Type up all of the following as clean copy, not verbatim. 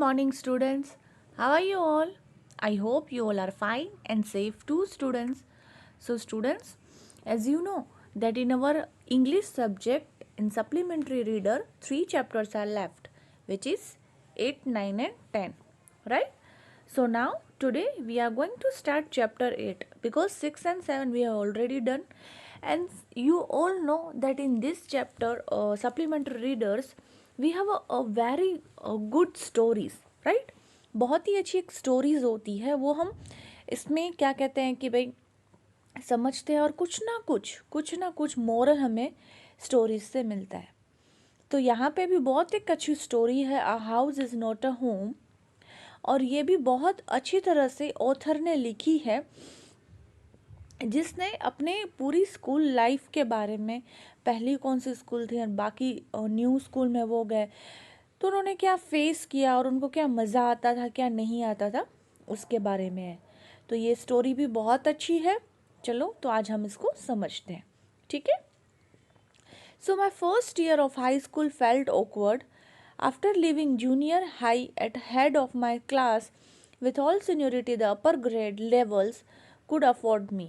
morning, students. How are you all? I hope you all are fine and safe too, students. So, students, as you know, that in our English subject in supplementary reader, 3 chapters are left, which is 8, 9, and 10. Right? So, now today we are going to start chapter 8 because 6 and 7 we have already done. And you all know that in this chapter, supplementary readers, we have a very good stories right. बहुत ही अच्छी एक stories होती है वो हम इसमें क्या कहते हैं कि भाई समझते हैं और कुछ ना कुछ मोरल हमें स्टोरीज से मिलता है. तो यहाँ पे भी बहुत एक अच्छी स्टोरी है a house is not a home, और ये भी बहुत अच्छी तरह से ऑथर ने लिखी है जिसने अपने पूरी स्कूल लाइफ के बारे में, पहली कौन सी स्कूल थी और बाकी न्यू स्कूल में वो गए तो उन्होंने क्या फेस किया और उनको क्या मज़ा आता था क्या नहीं आता था उसके बारे में है. तो ये स्टोरी भी बहुत अच्छी है. चलो तो आज हम इसको समझते हैं. ठीक है. So my first year of high school felt awkward after living junior high at head of my class with all seniority the upper grade levels could afford me.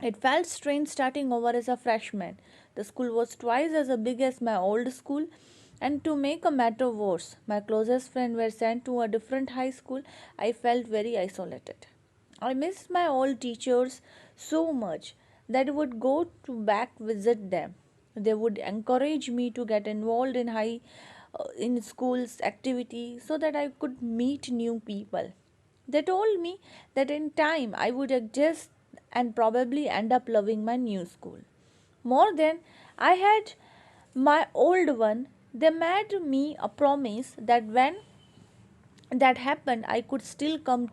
It felt strange starting over as a freshman. The school was twice as big as my old school, and to make a matter worse, my closest friends were sent to a different high school. I felt very isolated. I missed my old teachers so much that I would go to back visit them. They would encourage me to get involved in school's activity so that I could meet new people. They told me that in time I would adjust and probably end up loving my new school more than I had my old one. They made me a promise that when that happened, I could still come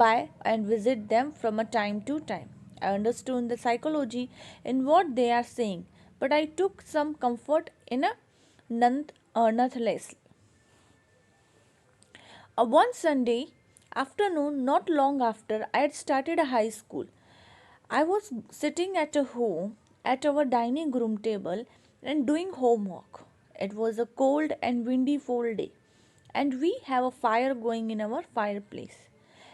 by and visit them from a time to time. I understood the psychology in what they are saying, but I took some comfort in a nonetheless. One Sunday afternoon, not long after I had started a high school, I was sitting at home at our dining room table and doing homework. It was a cold and windy fall day, and we have a fire going in our fireplace.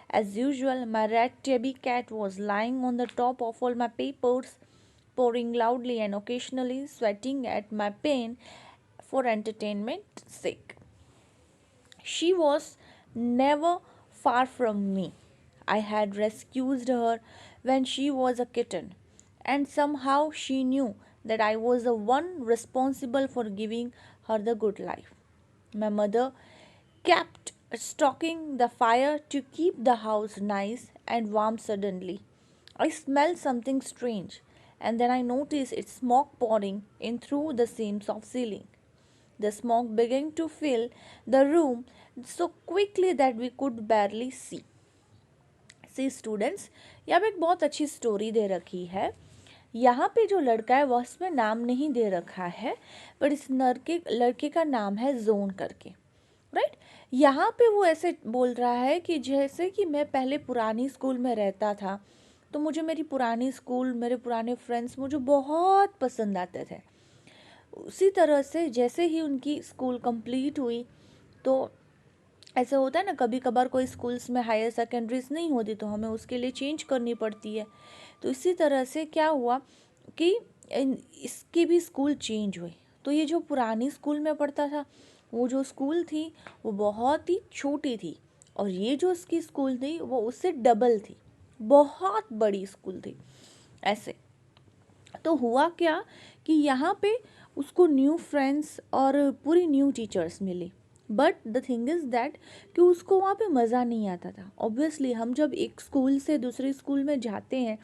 As usual, my rat tabby cat was lying on the top of all my papers, purring loudly and occasionally sweating at my pen for entertainment's sake. She was never far from me. I had rescued her when she was a kitten, and somehow she knew that I was the one responsible for giving her the good life. My mother kept stoking the fire to keep the house nice and warm. Suddenly, I smelled something strange, and then I noticed its smoke pouring in through the seams of ceiling. The smoke began to fill the room so quickly that we could barely see. See students, यहाँ पे एक बहुत अच्छी story they रखी है. यहाँ पे जो लड़का है वह उसमें नाम नहीं दे रखा है, पर इस लड़के का नाम है जोन करके. राइट. यहाँ पे वो ऐसे बोल रहा है कि जैसे कि मैं पहले पुरानी स्कूल में रहता था तो मुझे मेरी पुरानी स्कूल, मेरे पुराने फ्रेंड्स मुझे बहुत पसंद आते थे. उसी तरह से जैसे ही उनकी स्कूल कंप्लीट हुई तो ऐसे होता है ना, कभी कभार कोई स्कूल्स में हायर सेकेंडरीज नहीं होती तो हमें उसके लिए चेंज करनी पड़ती है. तो इसी तरह से क्या हुआ कि इसकी भी स्कूल चेंज हुई. तो ये जो पुरानी स्कूल में पढ़ता था वो जो स्कूल थी वो बहुत ही छोटी थी, और ये जो उसकी स्कूल थी वो उससे डबल थी, बहुत बड़ी स्कूल थी. ऐसे तो हुआ क्या कि यहाँ पे उसको न्यू फ्रेंड्स और पूरी न्यू टीचर्स मिली. But the thing is that कि उसको वहाँ पे मज़ा नहीं आता था. ऑब्वियसली हम जब एक स्कूल से दूसरे स्कूल में जाते हैं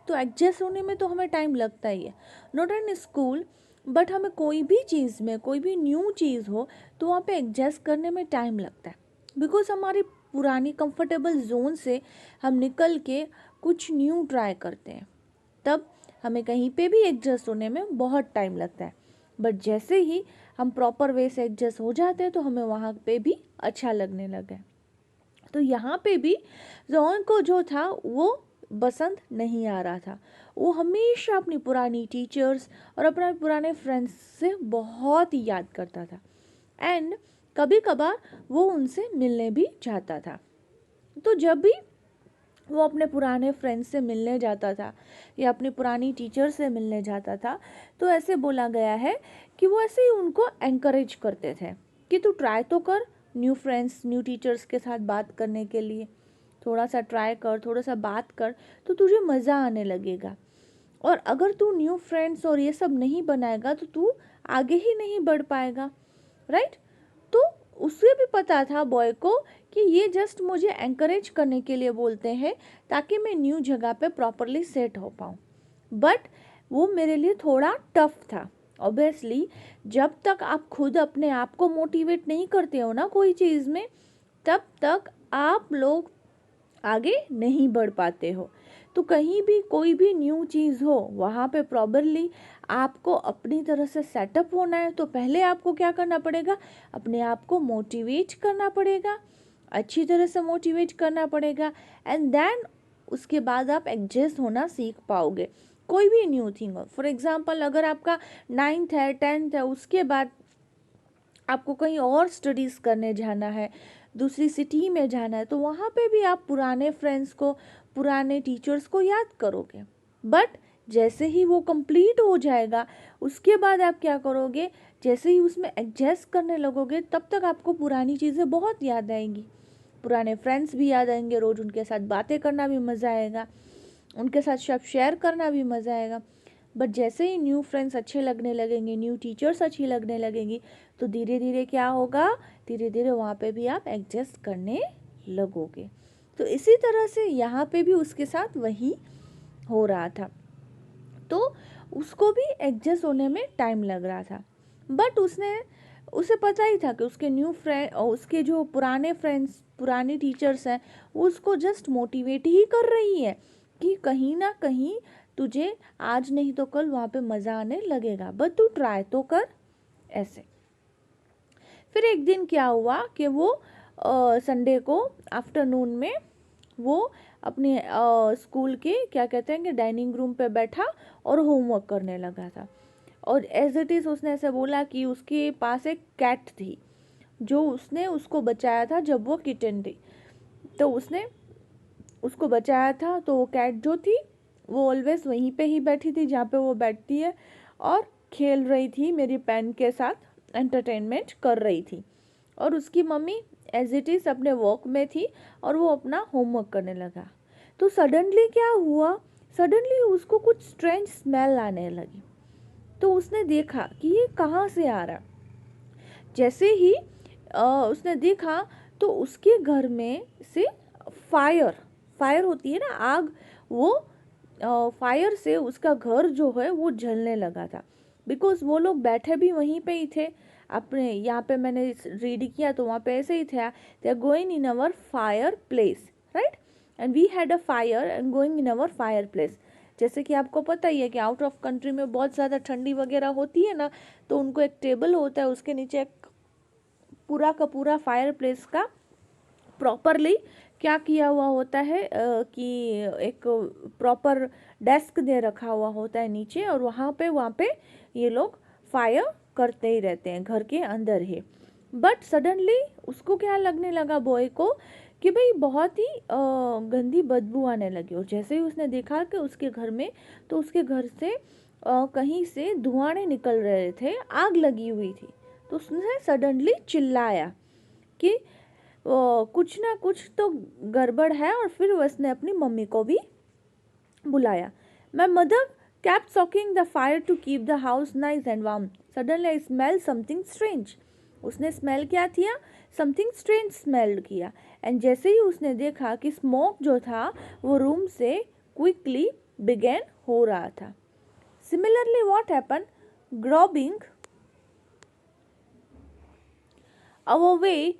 तो एडजस्ट होने में तो हमें टाइम लगता ही है. नॉट इन स्कूल, बट हमें कोई भी चीज़ में कोई भी न्यू चीज़ हो तो वहाँ पे एडजस्ट करने में टाइम लगता है. बिकॉज हमारी पुरानी कंफर्टेबल जोन से हम निकल के कुछ न्यू ट्राई करते हैं, तब हमें कहीं पे भी एडजस्ट होने में बहुत टाइम लगता है. बट जैसे ही हम प्रॉपर वे से एडजस्ट हो जाते हैं तो हमें वहाँ पे भी अच्छा लगने लगा. तो यहाँ पे भी जॉन को जो था वो पसंद नहीं आ रहा था. वो हमेशा अपनी पुरानी टीचर्स और अपने पुराने फ्रेंड्स से बहुत ही याद करता था. एंड कभी कभार वो उनसे मिलने भी जाता था। तो जब भी वो अपने पुराने फ्रेंड्स से मिलने जाता था या अपनी पुरानी टीचर से मिलने जाता था, तो ऐसे बोला गया है कि वो ऐसे ही उनको एनकरेज करते थे कि तू ट्राई तो कर न्यू फ्रेंड्स न्यू टीचर्स के साथ बात करने के लिए, थोड़ा सा ट्राई कर, थोड़ा सा बात कर, तो तुझे मज़ा आने लगेगा। और अगर तू न्यू फ्रेंड्स और ये सब नहीं बनाएगा तो तू आगे ही नहीं बढ़ पाएगा, राइट। तो उसे भी पता था बॉय को कि ये जस्ट मुझे एनकरेज करने के लिए बोलते हैं ताकि मैं न्यू जगह पे प्रॉपरली सेट हो पाऊँ, बट वो मेरे लिए थोड़ा टफ था। ऑब्वियसली जब तक आप खुद अपने आप को मोटिवेट नहीं करते हो ना कोई चीज़ में, तब तक आप लोग आगे नहीं बढ़ पाते हो। तो कहीं भी कोई भी न्यू चीज़ हो वहाँ पे प्रॉपरली आपको अपनी तरह से सेटअप होना है, तो पहले आपको क्या करना पड़ेगा, अपने आप को मोटिवेट करना पड़ेगा, अच्छी तरह से मोटिवेट करना पड़ेगा, एंड देन उसके बाद आप एडजस्ट होना सीख पाओगे कोई भी न्यू थिंग हो। फॉर एग्जांपल अगर आपका 9th है 10th है, उसके बाद आपको कहीं और स्टडीज़ करने जाना है, दूसरी सिटी में जाना है, तो वहाँ पे भी आप पुराने फ्रेंड्स को, पुराने टीचर्स को याद करोगे। बट जैसे ही वो कंप्लीट हो जाएगा उसके बाद आप क्या करोगे, जैसे ही उसमें एडजस्ट करने लगोगे तब तक आपको पुरानी चीज़ें बहुत याद आएंगी, पुराने फ्रेंड्स भी याद आएंगे, रोज़ उनके साथ बातें करना भी मज़ा आएगा, उनके साथ सब शेयर करना भी मज़ा आएगा। बट जैसे ही न्यू फ्रेंड्स अच्छे लगने लगेंगे, न्यू टीचर्स अच्छी लगने लगेंगी, तो धीरे धीरे क्या होगा, धीरे धीरे वहाँ पे भी आप एडजस्ट करने लगोगे। तो इसी तरह से यहाँ पे भी उसके साथ वही हो रहा था। तो उसको भी एडजस्ट होने में टाइम लग रहा था, बट उसे पता ही था कि उसके न्यू फ्रेंड और उसके जो पुराने फ्रेंड्स, पुरानी टीचर्स हैं, वो उसको जस्ट मोटिवेट ही कर रही है कि कहीं ना कहीं तुझे आज नहीं तो कल वहाँ पे मज़ा आने लगेगा, बट तू ट्राई तो कर ऐसे। फिर एक दिन क्या हुआ कि वो संडे को आफ्टरनून में वो अपने स्कूल के क्या कहते हैं कि डाइनिंग रूम पे बैठा और होमवर्क करने लगा था। और एज इट इज़ उसने ऐसे बोला कि उसके पास एक कैट थी जो उसने उसको बचाया था जब वो किटन थी, तो उसने उसको बचाया था। तो वो कैट जो थी वो ऑलवेज वहीं पे ही बैठी थी जहाँ पे वो बैठती है, और खेल रही थी मेरी पेन के साथ, एंटरटेनमेंट कर रही थी। और उसकी मम्मी एज इट इज़ अपने वर्क में थी और वो अपना होमवर्क करने लगा। तो सडनली क्या हुआ, सडनली उसको कुछ स्ट्रेंज स्मेल आने लगी। तो उसने देखा कि ये कहाँ से आ रहा। जैसे ही उसने देखा तो उसके घर में से फायर होती है ना, आग, वो फायर से उसका घर जो है वो जलने लगा था। बिकॉज वो लोग बैठे भी वहीं पे ही थे अपने, यहाँ पे मैंने रीड किया तो वहाँ पे ऐसे ही था, they are going in our fireplace, right, and we had a fire and going in our fireplace. जैसे कि आपको पता ही है कि आउट ऑफ कंट्री में बहुत ज़्यादा ठंडी वगैरह होती है ना, तो उनको एक टेबल होता है, उसके नीचे एक पूरा का पूरा फायर प्लेस का प्रॉपरली क्या किया हुआ होता है कि एक प्रॉपर डेस्क दे रखा हुआ होता है नीचे, और वहाँ पे ये लोग फायर करते ही रहते हैं घर के अंदर ही। बट सडनली उसको क्या लगने लगा बॉय को कि भाई बहुत ही गंदी बदबू आने लगी। और जैसे ही उसने देखा कि उसके घर में, तो उसके घर से कहीं से धुआं निकल रहे थे, आग लगी हुई थी। तो उसने सडनली चिल्लाया कि कुछ ना कुछ तो गड़बड़ है, और फिर उसने अपनी मम्मी को भी बुलाया। My mother kept soaking the fire to keep the house nice and warm. Suddenly I smelled something strange. उसने स्मेल क्या किया, समथिंग स्ट्रेंज स्मेल किया। एंड जैसे ही उसने देखा कि स्मोक जो था वो रूम से क्विकली बिगेन हो रहा था। Similarly what happen, growing our way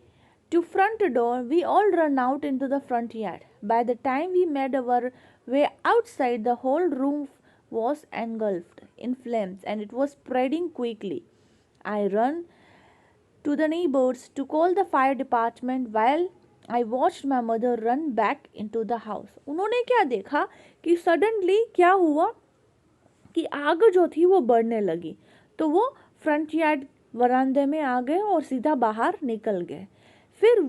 to front door, we all ran out into the front yard. By the time we made our way outside, the whole room was engulfed in flames and it was spreading quickly. I ran to the neighbors to call the fire department while I watched my mother run back into the house. उन्होंने क्या देखा कि suddenly क्या हुआ कि आग जो थी वो बढ़ने लगी, तो वो फ्रंट यार्ड वरांदे में आ गए और सीधा बाहर निकल गए। फिर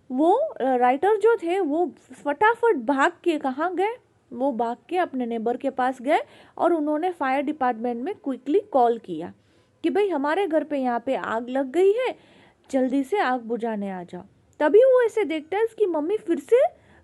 वो राइटर जो थे वो फटाफट भाग के कहाँ गए, वो भाग के अपने नेबर के पास गए और उन्होंने फायर डिपार्टमेंट में क्विकली कॉल किया कि भाई हमारे घर पे यहाँ पे आग लग गई है, जल्दी से आग बुझाने आ जाओ। तभी वो ऐसे देखता है उसकी मम्मी फिर से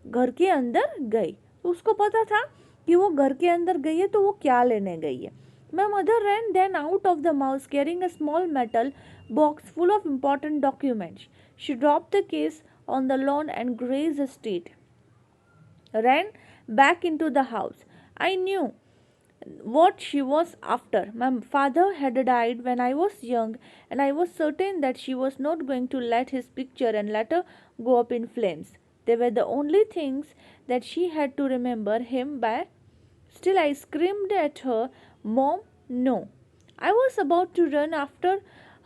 घर के अंदर गई। तो उसको पता था कि वो घर के अंदर गई है तो वो क्या लेने गई है। My mother ran then out of the house carrying a small metal box full of important documents. She dropped the case on the lawn and Gray's estate ran back into the house. I knew what she was after. My father had died when I was young, and I was certain that she was not going to let his picture and letter go up in flames. They were the only things that she had to remember him by. Still, I screamed at her, Mom, no. I was about to run after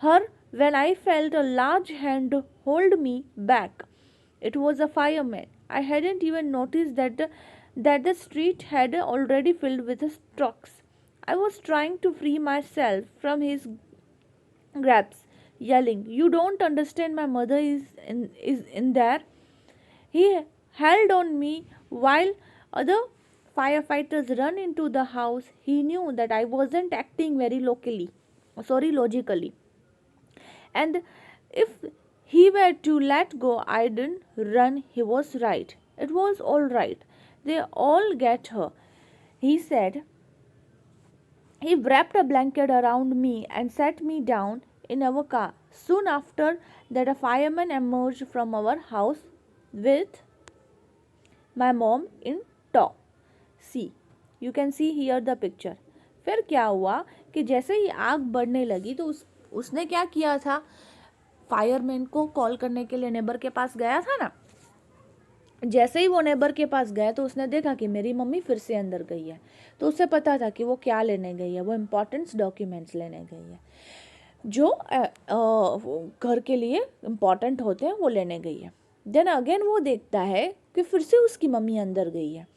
her when I felt a large hand hold me back. It was a fireman. I hadn't even noticed that the street had already filled with his trucks. I was trying to free myself from his grasp, yelling, "You don't understand, my mother is in there." He held on me while other firefighters run into the house. He knew that I wasn't acting very logically. And if he were to let go, I didn't run. He was right. It was all right. They all get her, he said. He wrapped a blanket around me and sat me down in our car. Soon after that, a fireman emerged from our house with my mom in tow. See, you can see here the picture. फिर क्या हुआ कि जैसे ही आग बढ़ने लगी तो उसने क्या किया था, फायरमैन को कॉल करने के लिए नेबर के पास गया था ना। जैसे ही वो नेबर के पास गया तो उसने देखा कि मेरी मम्मी फिर से अंदर गई है। तो उसे पता था कि वो क्या लेने गई है, वो इम्पोर्टेंट डॉक्यूमेंट्स लेने गई है जो घर के लिए इम्पॉर्टेंट होते हैं, वो लेने गई है। देन अगेन वो देखता है कि फिर से उसकी मम्मी अंदर गई है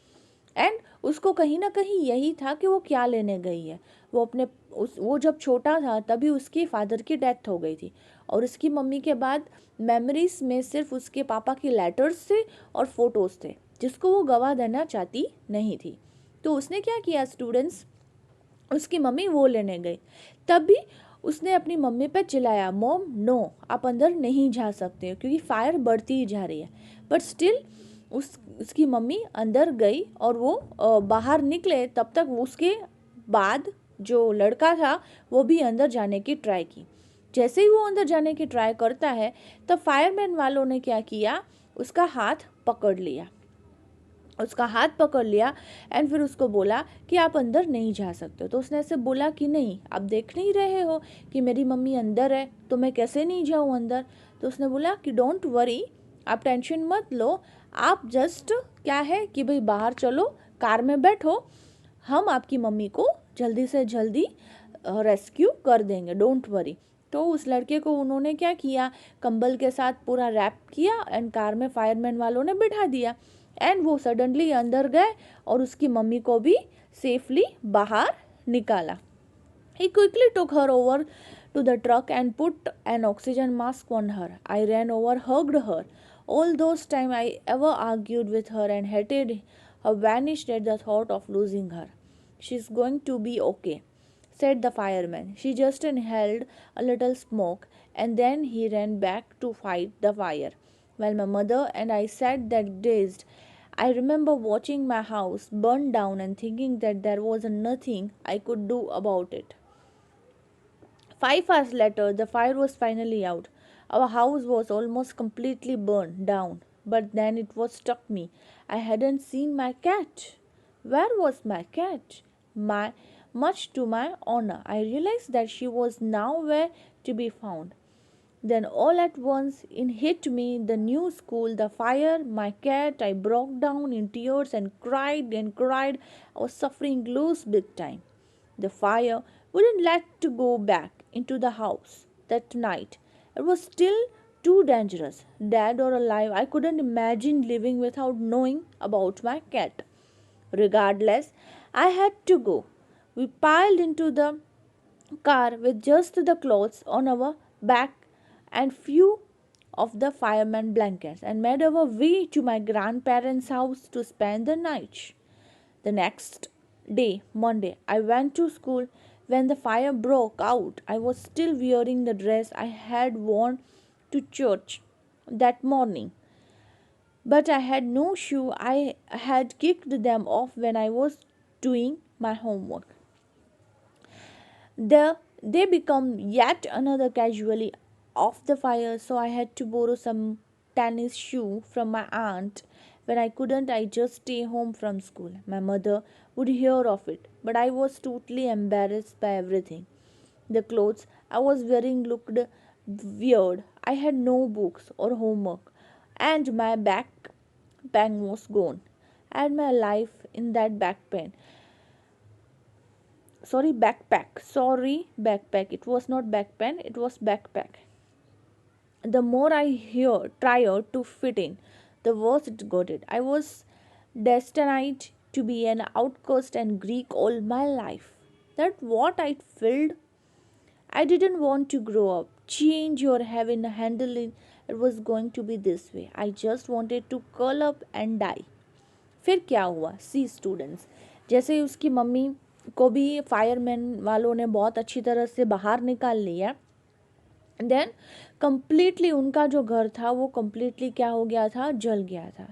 एंड उसको कहीं ना कहीं यही था कि वो क्या लेने गई है। वो जब छोटा था तभी उसके फादर की डेथ हो गई थी और उसकी मम्मी के बाद मेमोरीज में सिर्फ उसके पापा के लेटर्स थे और फोटोज़ थे जिसको वो गवा देना चाहती नहीं थी। तो उसने क्या किया स्टूडेंट्स, उसकी मम्मी वो लेने गई। तब भी उसने अपनी मम्मी पे चिल्लाया, मॉम नो, आप अंदर नहीं जा सकते हो क्योंकि फायर बढ़ती ही जा रही है। बट स्टिल उसकी मम्मी अंदर गई और वो बाहर निकले तब तक उसके बाद जो लड़का था वो भी अंदर जाने की ट्राई की। जैसे ही वो अंदर जाने की ट्राई करता है तब फायरमैन वालों ने क्या किया, उसका हाथ पकड़ लिया एंड फिर उसको बोला कि आप अंदर नहीं जा सकते हो। तो उसने ऐसे बोला कि नहीं, आप देख नहीं रहे हो कि मेरी मम्मी अंदर है तो मैं कैसे नहीं जाऊँ अंदर। तो उसने बोला कि डोंट वरी, आप टेंशन मत लो, आप जस्ट क्या है कि भाई बाहर चलो, कार में बैठो, हम आपकी मम्मी को जल्दी से जल्दी रेस्क्यू कर देंगे, डोंट वरी। तो उस लड़के को उन्होंने क्या किया, कंबल के साथ पूरा रैप किया एंड कार में फायरमैन वालों ने बिठा दिया एंड वो सडनली अंदर गए और उसकी मम्मी को भी सेफली बाहर निकाला। He quickly took her over to the truck and put an oxygen mask on her. I ran over, hugged her. All those time I ever argued with her and hated her vanished at the thought of losing her. She's going to be okay, said the fireman. She just inhaled a little smoke and then he ran back to fight the fire. While my mother and I sat there dazed, I remember watching my house burn down and thinking that there was nothing I could do about it. 5 hours later, the fire was finally out. Our house was almost completely burned down. But then it was struck me. I hadn't seen my cat. Where was my cat? Much to my honor, I realized that she was nowhere to be found. Then all at once it hit me, the new school, the fire, my cat. I broke down in tears and cried and cried. I was suffering loose big time. The fire wouldn't let to go back into the house that night. It was still too dangerous. Dead or alive, I couldn't imagine living without knowing about my cat. Regardless, I had to go. We piled into the car with just the clothes on our back and few of the fireman blankets and made our way to my grandparents' house to spend the night. The next day, Monday, I went to school. When the fire broke out, I was still wearing the dress I had worn to church that morning. But I had no shoe. I had kicked them off when I was doing my homework. They become yet another casualty of the fire, so I had to borrow some tennis shoe from my aunt. When I couldn't, I just stay home from school. My mother would hear of it, but I was totally embarrassed by everything. The clothes I was wearing looked weird. I had no books or homework, and my backpack was gone. I had my life in that backpack. It was not backpack, it was backpack. The more I tried to fit in, the worse it got it. I was destined to be an outcast and Greek all my life. That what I felt. I didn't want to grow up, change or have in handling it was going to be this way. I just wanted to curl up and die. फिर क्या हुआ? सी students, जैसे ही उसकी mummy को भी fireman वालों ने बहुत अच्छी तरह से बाहर निकाल लिया, देन कम्प्लीटली उनका जो घर था वो कम्प्लीटली क्या हो गया था, जल गया था.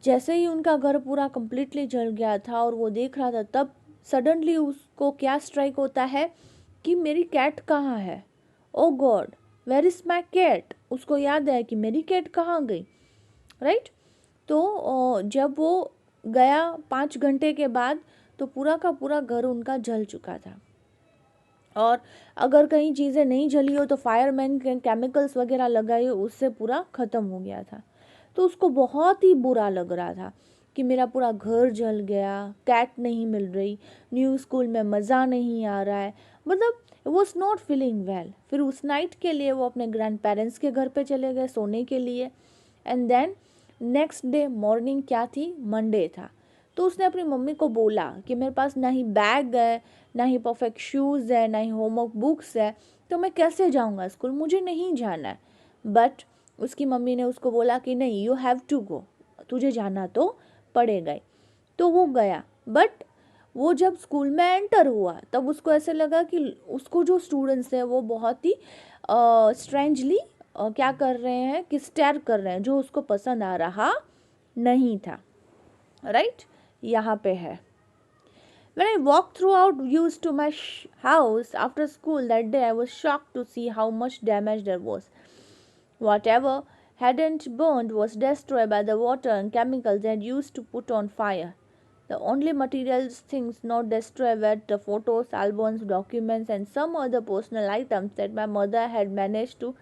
जैसे ही उनका घर पूरा कम्प्लीटली जल गया था और वो देख रहा था, तब सडनली उसको क्या स्ट्राइक होता है कि मेरी कैट कहाँ है. Oh god, where is my cat. उसको याद है कि मेरी कैट कहाँ गई, राइट. तो जब वो गया 5 घंटे के बाद, तो पूरा का पूरा घर उनका जल चुका था. और अगर कहीं चीज़ें नहीं जली हो तो फायरमैन के केमिकल्स वगैरह लगाए, उससे पूरा ख़त्म हो गया था. तो उसको बहुत ही बुरा लग रहा था कि मेरा पूरा घर जल गया, कैट नहीं मिल रही, न्यू स्कूल में मज़ा नहीं आ रहा है, मतलब वॉज नॉट फीलिंग वेल. फिर उस नाइट के लिए वो अपने ग्रैंड पेरेंट्स के घर पे चले गए सोने के लिए. And then next day morning क्या थी, मंडे था. तो उसने अपनी मम्मी को बोला कि मेरे पास ना ही बैग है, ना ही परफेक्ट शूज़ है, ना ही होमवर्क बुक्स है, तो मैं कैसे जाऊंगा स्कूल, मुझे नहीं जाना है. बट उसकी मम्मी ने उसको बोला कि नहीं, यू हैव टू गो, तुझे जाना तो पड़ेगा ही. तो वो गया. बट वो जब स्कूल में एंटर हुआ तब उसको ऐसे लगा कि उसको जो स्टूडेंट्स हैं वो बहुत ही स्ट्रेंजली क्या कर रहे हैं कि स्टेयर कर रहे हैं, जो उसको पसंद आ रहा नहीं था, राइट. यहाँ पे है. When I walked throughout views to my house after school that day, I was shocked to see how much damage there was. Whatever hadn't burned was destroyed by the water and chemicals they had used to put on fire. The only materials things not destroyed were the photos, albums, documents, and some other personal items that my mother had managed to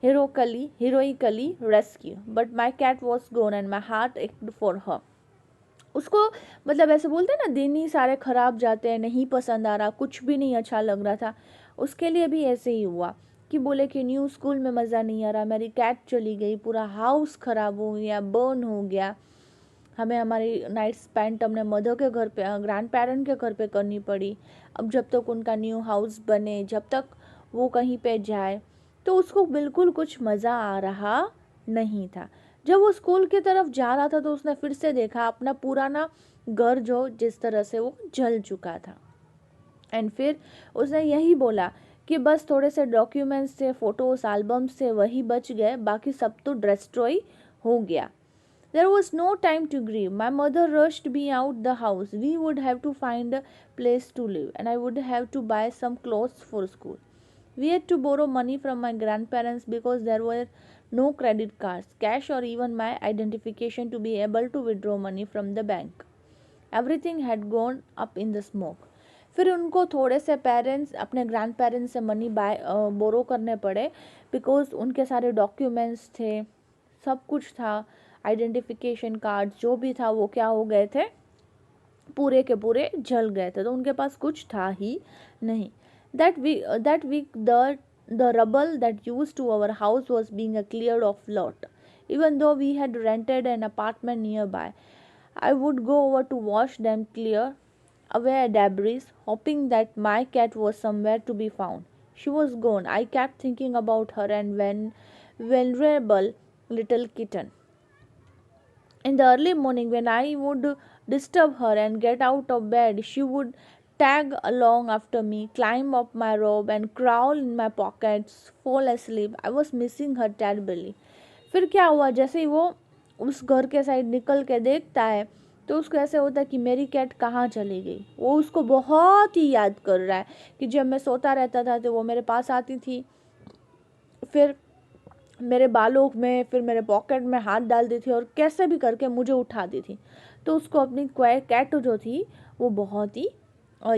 heroically rescue. But my cat was gone and my heart ached for her. उसको मतलब ऐसे बोलते हैं ना, दिन ही सारे ख़राब जाते हैं, नहीं पसंद आ रहा, कुछ भी नहीं अच्छा लग रहा था. उसके लिए भी ऐसे ही हुआ कि बोले कि न्यू स्कूल में मज़ा नहीं आ रहा, मेरी कैट चली गई, पूरा हाउस ख़राब हो गया, बर्न हो गया, हमें हमारी नाइट स्पेंड अपने मदर के घर पे, ग्रैंड पेरेंट के घर पे करनी पड़ी. अब जब तक उनका न्यू हाउस बने, जब तक वो कहीं पे जाए, तो उसको बिल्कुल कुछ मज़ा आ रहा नहीं था. जब वो स्कूल की तरफ जा रहा था तो उसने फिर से देखा अपना पुराना घर जो जिस तरह से वो जल चुका था. एंड फिर उसने यही बोला कि बस थोड़े से डॉक्यूमेंट्स थे, फोटोज, एल्बम्स थे, वही बच गए, बाकी सब तो डिस्ट्रॉय हो गया. There was no time to grieve. My mother rushed me out the house. We would have to find a place to live, and I would have to buy some clothes for school. We had to borrow money from my grandparents because there were no credit cards, cash, or even my identification to be able to withdraw money from the bank. Everything had gone up in the smoke. फिर उनको थोड़े से parents अपने grand parents से money borrow करने पड़े, because उनके सारे डॉक्यूमेंट्स थे, सब कुछ था, आइडेंटिफिकेशन कार्ड जो भी था वो क्या हो गए थे, पूरे के पूरे जल गए थे. तो उनके पास कुछ था ही नहीं. That week the rubble that used to our house was being cleared off lot. Even though we had rented an apartment nearby, I would go over to watch them clear away debris, hoping that my cat was somewhere to be found. She was gone. I kept thinking about her and when vulnerable little kitten. In the early morning, when I would disturb her and get out of bed, she would tag along after me, climb up my robe, and crawl in my pockets, fall asleep. I was missing her terribly. फिर क्या हुआ, जैसे ही वो उस घर के side निकल के देखता है तो उसको ऐसे होता है कि मेरी कैट कहाँ चली गई. वो उसको बहुत ही याद कर रहा है कि जब मैं सोता रहता था तो वो मेरे पास आती थी, फिर मेरे बालों में, फिर मेरे पॉकेट में हाथ डालती थी और कैसे भी करके मुझे उठाती थी. तो उसको अपनी कैट जो थी वो बहुत ही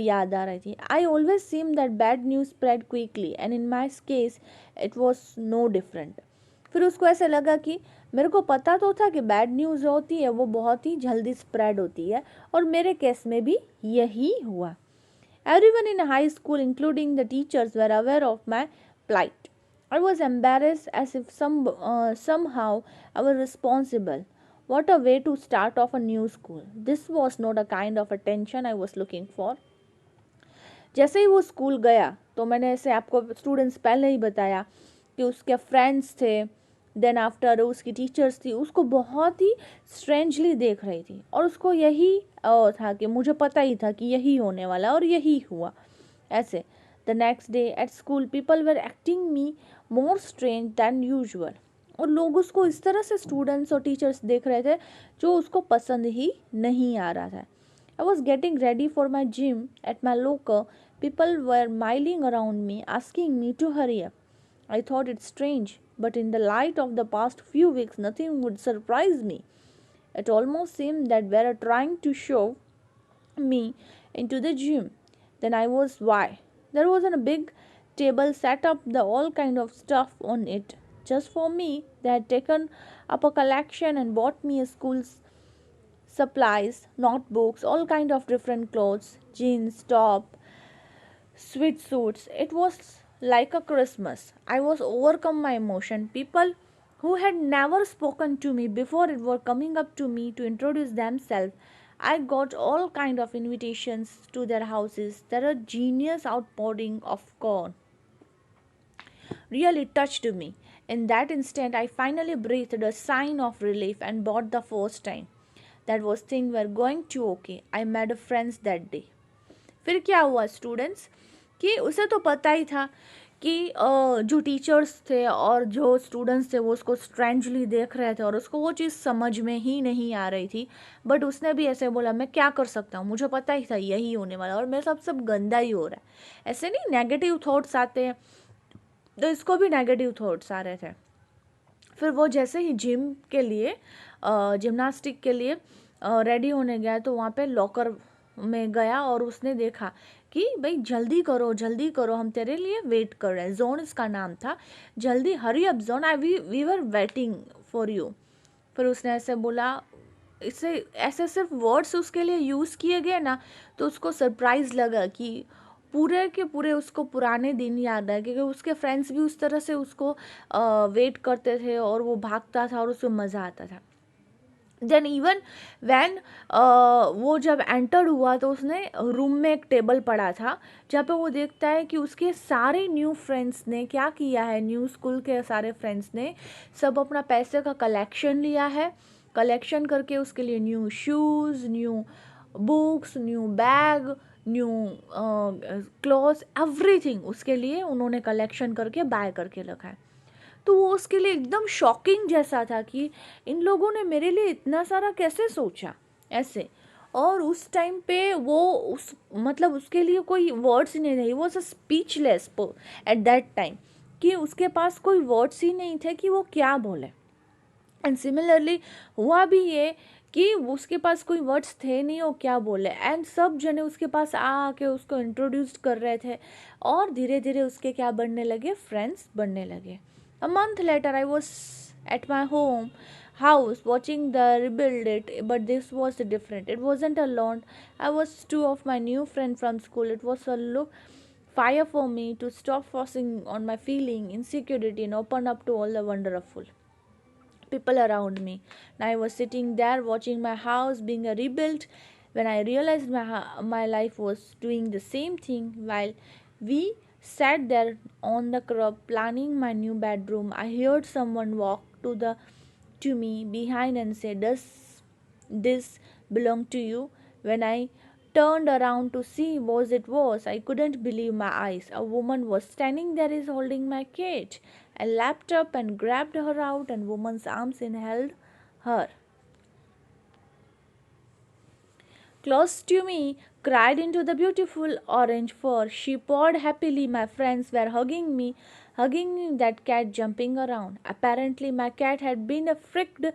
याद आ रही थी. I always seem that bad news spread quickly and in my case it was no different. फिर उसको ऐसे लगा कि मेरे को पता तो था कि बैड न्यूज़ होती है वो बहुत ही जल्दी स्प्रेड होती है, और मेरे केस में भी यही हुआ. Everyone in high school, including the teachers, were aware of my plight. I was embarrassed as if somehow I was responsible. What a way to start off a new school. This was not a kind of attention I was looking for. जैसे ही वो school गया तो मैंने ऐसे आपको students पहले ही बताया कि उसके फ्रेंड्स थे, देन आफ्टर उसकी टीचर्स थी, उसको बहुत ही स्ट्रेंजली देख रही थी और उसको यही था कि मुझे पता ही था कि यही होने वाला और यही हुआ. ऐसे the next day at school people were acting me more strange than usual. और लोग उसको इस तरह से स्टूडेंट्स और टीचर्स देख रहे थे जो उसको पसंद ही नहीं आ रहा था. I was getting ready for my gym at my locker. People were milling around me, asking me to hurry up. I thought it strange, but in the light of the past few weeks, nothing would surprise me. It almost seemed that they were trying to shove me into the gym. Then I was why. There was a big table set up, the all kind of stuff on it. Just for me, they had taken up a collection and bought me a school's supplies, notebooks, all kind of different clothes, jeans, top, sweatsuits. It was like a Christmas. I was overcome my emotion. People who had never spoken to me before it were coming up to me to introduce themselves. I got all kind of invitations to their houses. There a genius outpouring of corn really touched me. In that instant, I finally breathed a sigh of relief and bought the first time. That was things were going to okay. I made friends that day. फिर क्या हुआ students कि उसे तो पता ही था कि जो टीचर्स थे और जो स्टूडेंट्स थे वो उसको स्ट्रेंजली देख रहे थे और उसको वो चीज़ समझ में ही नहीं आ रही थी. बट उसने भी ऐसे बोला मैं क्या कर सकता हूँ, मुझे पता ही था यही होने वाला और मेरे सब गंदा ही हो रहा है. ऐसे नहीं नेगेटिव थॉट्स आते हैं, तो इसको भी नेगेटिव थॉट्स आ रहे थे. फिर वो जैसे ही जिम के लिए जिम्नास्टिक के लिए रेडी होने गया तो वहाँ पे लॉकर में गया और उसने देखा कि भाई जल्दी करो हम तेरे लिए वेट कर रहे हैं. जोन इसका नाम था. जल्दी hurry up John, I we were waiting for you. फिर उसने ऐसे बोला, इससे ऐसे सिर्फ वर्ड्स उसके लिए यूज़ किए गए ना तो उसको सरप्राइज़ लगा कि पूरे के पूरे उसको पुराने दिन याद आए क्योंकि उसके फ्रेंड्स भी उस तरह से उसको वेट करते थे और वो भागता था और उसको मज़ा आता था. देन इवन वैन वो जब एंटर हुआ तो उसने रूम में एक टेबल पड़ा था जहाँ पे वो देखता है कि उसके सारे न्यू फ्रेंड्स ने क्या किया है. न्यू स्कूल के सारे फ्रेंड्स ने सब अपना पैसे का कलेक्शन लिया है. कलेक्शन करके उसके लिए new shoes, new books, new bag, new clothes, everything उसके लिए उन्होंने कलेक्शन करके बाय करके रखा है. तो वो उसके लिए एकदम शॉकिंग जैसा था कि इन लोगों ने मेरे लिए इतना सारा कैसे सोचा ऐसे. और उस टाइम पे वो उस मतलब उसके लिए कोई वर्ड्स ही नहीं थे. वो स्पीचलेस एट दैट टाइम कि उसके पास कोई वर्ड्स ही नहीं थे कि वो क्या बोले. एंड सिमिलरली हुआ भी ये कि उसके पास कोई वर्ड्स थे नहीं वो क्या बोले. एंड सब जने उसके पास आके उसको इंट्रोड्यूस कर रहे थे और धीरे धीरे उसके क्या बनने लगे, फ्रेंड्स बनने लगे. A month later, I was at my home house watching the rebuild it, but this was different. It wasn't alone. I was two of my new friends from school. It was a look fire for me to stop forcing on my feeling insecurity and open up to all the wonderful people around me. Now I was sitting there watching my house being rebuilt, When I realized my life was doing the same thing, while we sat there on the curb planning my new bedroom, I heard someone walk to me behind and say, "Does this belong to you?" When I turned around to see what it was, I couldn't believe my eyes. A woman was standing there is holding my cage. I leapt up and grabbed her out, and woman's arms and held her. Close to me, cried into the beautiful orange fur. She purred happily. My friends were hugging that cat jumping around. Apparently, my cat had been fricked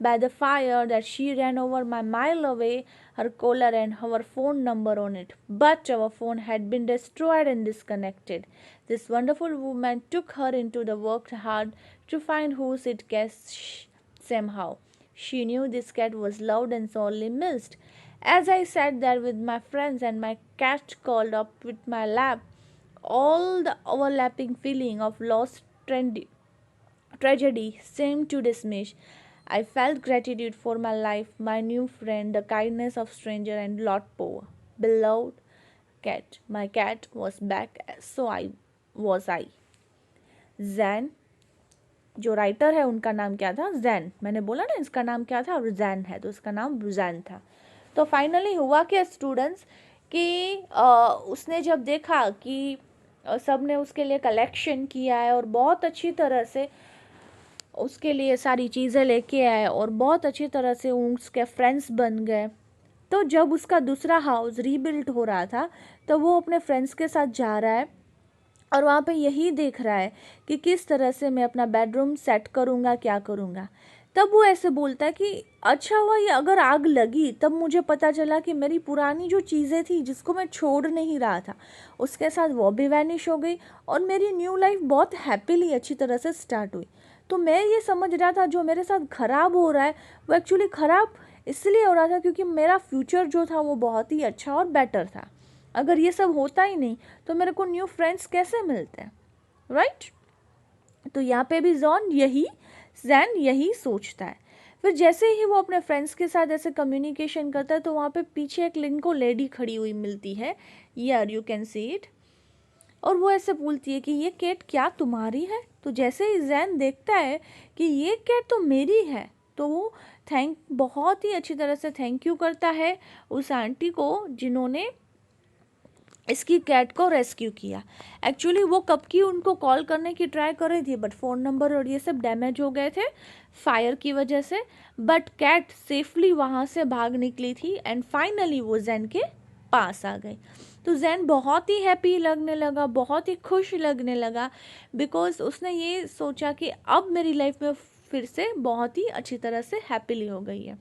by the fire that she ran over my mile away, her collar and her phone number on it. But our phone had been destroyed and disconnected. This wonderful woman took her into the worked hard to find whose it guessed somehow. She knew this cat was loved and sorely missed. As I sat there with my friends and my cat curled up with my lap, all the overlapping feeling of lost tragedy seemed to diminish. I felt gratitude for my life, my new friend, the kindness of stranger, and Lord Poe. Beloved cat. My cat was back, so I was I. Zan, जो writer है उनका नाम क्या था? जैन. मैंने बोला ना इसका नाम क्या था, और जैन है तो इसका नाम जैन था. तो फाइनली हुआ क्या स्टूडेंट्स कि उसने जब देखा कि सब ने उसके लिए कलेक्शन किया है और बहुत अच्छी तरह से उसके लिए सारी चीज़ें लेके आए और बहुत अच्छी तरह से उसके फ्रेंड्स बन गए, तो जब उसका दूसरा हाउस रीबिल्ड हो रहा था तो वो अपने फ्रेंड्स के साथ जा रहा है और वहाँ पे यही देख रहा है कि किस तरह से मैं अपना बेडरूम सेट करूँगा, क्या करूँगा. तब वो ऐसे बोलता है कि अच्छा हुआ ये अगर आग लगी, तब मुझे पता चला कि मेरी पुरानी जो चीज़ें थी जिसको मैं छोड़ नहीं रहा था उसके साथ वो भी वैनिश हो गई और मेरी न्यू लाइफ बहुत हैप्पीली अच्छी तरह से स्टार्ट हुई. तो मैं ये समझ रहा था जो मेरे साथ ख़राब हो रहा है वो एक्चुअली ख़राब इसलिए हो रहा था क्योंकि मेरा फ्यूचर जो था वो बहुत ही अच्छा और बेटर था. अगर ये सब होता ही नहीं तो मेरे को न्यू फ्रेंड्स कैसे मिलते हैं, राइट? तो यहाँ पे भी जैन यही सोचता है. फिर जैसे ही वो अपने फ्रेंड्स के साथ ऐसे कम्युनिकेशन करता है तो वहाँ पे पीछे एक लिंको लेडी खड़ी हुई मिलती है, यार यू कैन सी इट. और वो ऐसे बोलती है कि ये कैट क्या तुम्हारी है? तो जैसे ही जैन देखता है कि ये कैट तो मेरी है तो वो बहुत ही अच्छी तरह से थैंक यू करता है उस आंटी को जिन्होंने इसकी कैट को रेस्क्यू किया. एक्चुअली वो कब की उनको कॉल करने की ट्राई कर रही थी बट फ़ोन नंबर और ये सब डैमेज हो गए थे फायर की वजह से, बट कैट सेफली वहाँ से भाग निकली थी एंड फाइनली वो जैन के पास आ गई. तो जैन बहुत ही हैप्पी लगने लगा, बहुत ही खुश लगने लगा बिकॉज उसने ये सोचा कि अब मेरी लाइफ में फिर से बहुत ही अच्छी तरह से हैप्पीली हो गई है.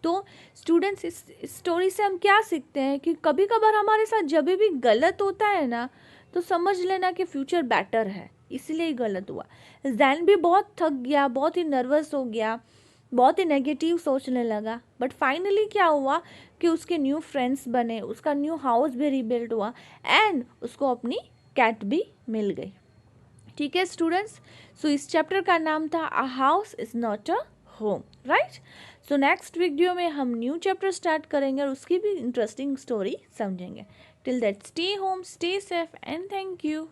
तो स्टूडेंट्स इस स्टोरी से हम क्या सीखते हैं कि कभी कभार हमारे साथ जब भी गलत होता है ना तो समझ लेना कि फ्यूचर बेटर है, इसलिए ही गलत हुआ. जैन भी बहुत थक गया, बहुत ही नर्वस हो गया, बहुत ही नेगेटिव सोचने लगा, बट फाइनली क्या हुआ कि उसके न्यू फ्रेंड्स बने, उसका न्यू हाउस भी रीबिल्ड हुआ एंड उसको अपनी कैट भी मिल गई. ठीक है स्टूडेंट्स, सो इस चैप्टर का नाम था a house is not a home, right? So next video में हम न्यू चैप्टर स्टार्ट करेंगे और उसकी भी इंटरेस्टिंग स्टोरी समझेंगे. Till that stay home, stay safe and thank you.